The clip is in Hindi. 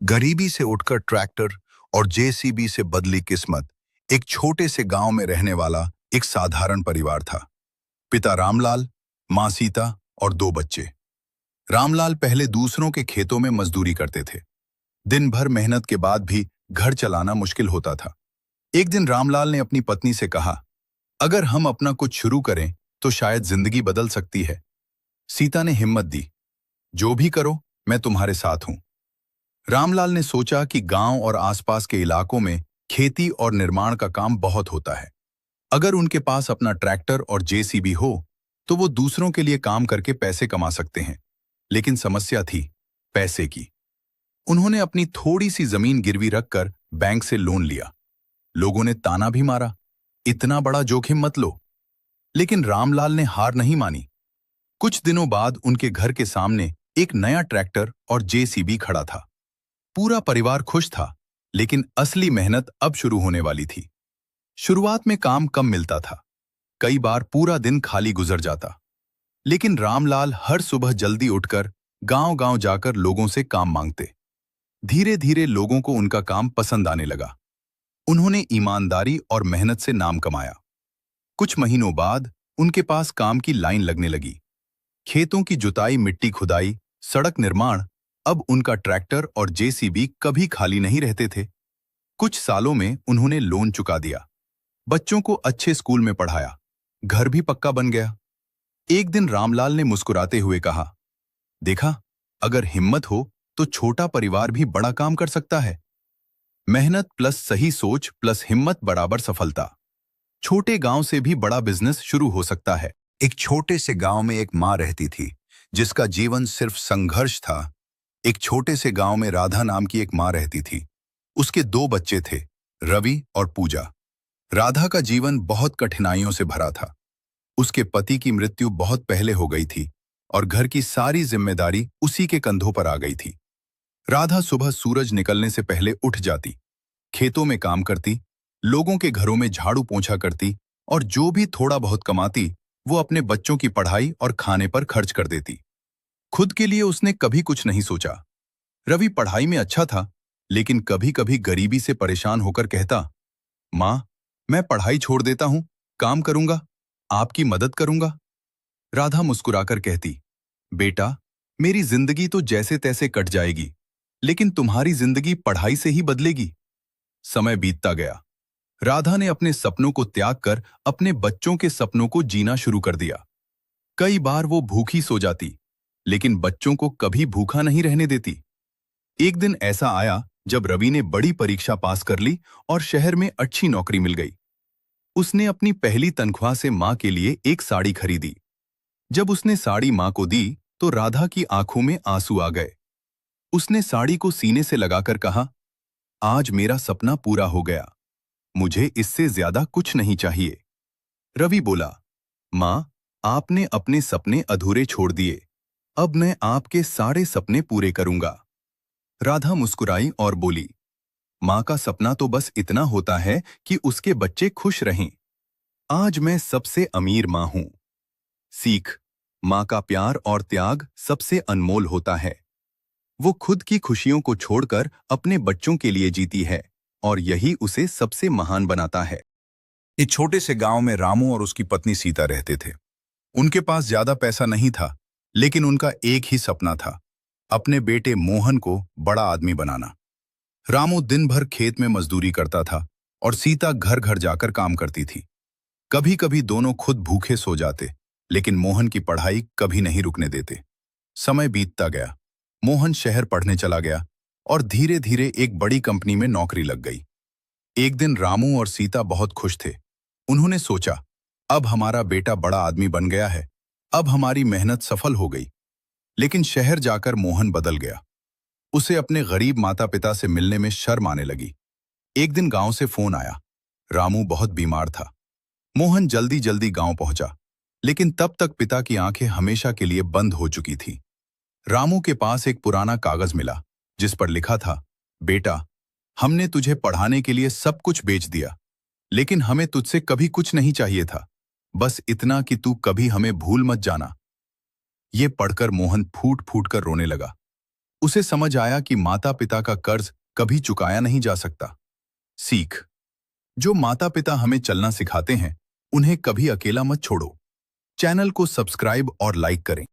गरीबी से उठकर ट्रैक्टर और जेसीबी से बदली किस्मत एक छोटे से गांव में रहने वाला एक साधारण परिवार था। पिता रामलाल, मां सीता और दो बच्चे। रामलाल पहले दूसरों के खेतों में मजदूरी करते थे। दिन भर मेहनत के बाद भी घर चलाना मुश्किल होता था। एक दिन रामलाल ने अपनी पत्नी से कहा, अगर हम अपना कुछ शुरू करें तो शायद जिंदगी बदल सकती है। सीता ने हिम्मत दी, जो भी करो मैं तुम्हारे साथ हूं। रामलाल ने सोचा कि गांव और आसपास के इलाकों में खेती और निर्माण का काम बहुत होता है। अगर उनके पास अपना ट्रैक्टर और जेसीबी हो तो वो दूसरों के लिए काम करके पैसे कमा सकते हैं। लेकिन समस्या थी पैसे की। उन्होंने अपनी थोड़ी सी जमीन गिरवी रखकर बैंक से लोन लिया। लोगों ने ताना भी मारा, इतना बड़ा जोखिम मत लो। लेकिन रामलाल ने हार नहीं मानी। कुछ दिनों बाद उनके घर के सामने एक नया ट्रैक्टर और जेसीबी खड़ा था। पूरा परिवार खुश था, लेकिन असली मेहनत अब शुरू होने वाली थी। शुरुआत में काम कम मिलता था, कई बार पूरा दिन खाली गुजर जाता। लेकिन रामलाल हर सुबह जल्दी उठकर गांव-गांव जाकर लोगों से काम मांगते। धीरे धीरे लोगों को उनका काम पसंद आने लगा। उन्होंने ईमानदारी और मेहनत से नाम कमाया। कुछ महीनों बाद उनके पास काम की लाइन लगने लगी। खेतों की जुताई, मिट्टी खुदाई, सड़क निर्माण, अब उनका ट्रैक्टर और जेसीबी कभी खाली नहीं रहते थे। कुछ सालों में उन्होंने लोन चुका दिया, बच्चों को अच्छे स्कूल में पढ़ाया, घर भी पक्का बन गया। एक दिन रामलाल ने मुस्कुराते हुए कहा, देखा, अगर हिम्मत हो तो छोटा परिवार भी बड़ा काम कर सकता है। मेहनत प्लस सही सोच प्लस हिम्मत बराबर सफलता। छोटे गांव से भी बड़ा बिजनेस शुरू हो सकता है। एक छोटे से गांव में एक मां रहती थी जिसका जीवन सिर्फ संघर्ष था। एक छोटे से गांव में राधा नाम की एक मां रहती थी। उसके दो बच्चे थे, रवि और पूजा। राधा का जीवन बहुत कठिनाइयों से भरा था। उसके पति की मृत्यु बहुत पहले हो गई थी और घर की सारी जिम्मेदारी उसी के कंधों पर आ गई थी। राधा सुबह सूरज निकलने से पहले उठ जाती, खेतों में काम करती, लोगों के घरों में झाड़ू पोंछा करती और जो भी थोड़ा बहुत कमाती वो अपने बच्चों की पढ़ाई और खाने पर खर्च कर देती। खुद के लिए उसने कभी कुछ नहीं सोचा। रवि पढ़ाई में अच्छा था, लेकिन कभी कभी गरीबी से परेशान होकर कहता, मां, मैं पढ़ाई छोड़ देता हूं, काम करूंगा, आपकी मदद करूंगा। राधा मुस्कुराकर कहती, बेटा, मेरी जिंदगी तो जैसे तैसे कट जाएगी, लेकिन तुम्हारी जिंदगी पढ़ाई से ही बदलेगी। समय बीतता गया। राधा ने अपने सपनों को त्याग कर अपने बच्चों के सपनों को जीना शुरू कर दिया। कई बार वो भूखी सो जाती, लेकिन बच्चों को कभी भूखा नहीं रहने देती। एक दिन ऐसा आया जब रवि ने बड़ी परीक्षा पास कर ली और शहर में अच्छी नौकरी मिल गई। उसने अपनी पहली तनख्वाह से मां के लिए एक साड़ी खरीदी। जब उसने साड़ी मां को दी तो राधा की आंखों में आंसू आ गए। उसने साड़ी को सीने से लगाकर कहा, आज मेरा सपना पूरा हो गया, मुझे इससे ज्यादा कुछ नहीं चाहिए। रवि बोला, मां, आपने अपने सपने अधूरे छोड़ दिए, अब मैं आपके सारे सपने पूरे करूंगा। राधा मुस्कुराई और बोली, मां का सपना तो बस इतना होता है कि उसके बच्चे खुश रहें। आज मैं सबसे अमीर मां हूं। सीख, मां का प्यार और त्याग सबसे अनमोल होता है। वो खुद की खुशियों को छोड़कर अपने बच्चों के लिए जीती है और यही उसे सबसे महान बनाता है। इस छोटे से गांव में रामू और उसकी पत्नी सीता रहते थे। उनके पास ज्यादा पैसा नहीं था, लेकिन उनका एक ही सपना था, अपने बेटे मोहन को बड़ा आदमी बनाना। रामू दिन भर खेत में मजदूरी करता था और सीता घर घर जाकर काम करती थी। कभी कभी दोनों खुद भूखे सो जाते, लेकिन मोहन की पढ़ाई कभी नहीं रुकने देते। समय बीतता गया। मोहन शहर पढ़ने चला गया और धीरे धीरे एक बड़ी कंपनी में नौकरी लग गई। एक दिन रामू और सीता बहुत खुश थे। उन्होंने सोचा, अब हमारा बेटा बड़ा आदमी बन गया है, अब हमारी मेहनत सफल हो गई। लेकिन शहर जाकर मोहन बदल गया। उसे अपने गरीब माता पिता से मिलने में शर्म आने लगी। एक दिन गांव से फोन आया, रामू बहुत बीमार था। मोहन जल्दी जल्दी गांव पहुंचा, लेकिन तब तक पिता की आंखें हमेशा के लिए बंद हो चुकी थी। रामू के पास एक पुराना कागज मिला जिस पर लिखा था, बेटा, हमने तुझे पढ़ाने के लिए सब कुछ बेच दिया, लेकिन हमें तुझसे कभी कुछ नहीं चाहिए था, बस इतना कि तू कभी हमें भूल मत जाना। ये पढ़कर मोहन फूट फूट कर रोने लगा। उसे समझ आया कि माता पिता का कर्ज कभी चुकाया नहीं जा सकता। सीख। जो माता पिता हमें चलना सिखाते हैं, उन्हें कभी अकेला मत छोड़ो। चैनल को सब्सक्राइब और लाइक करें।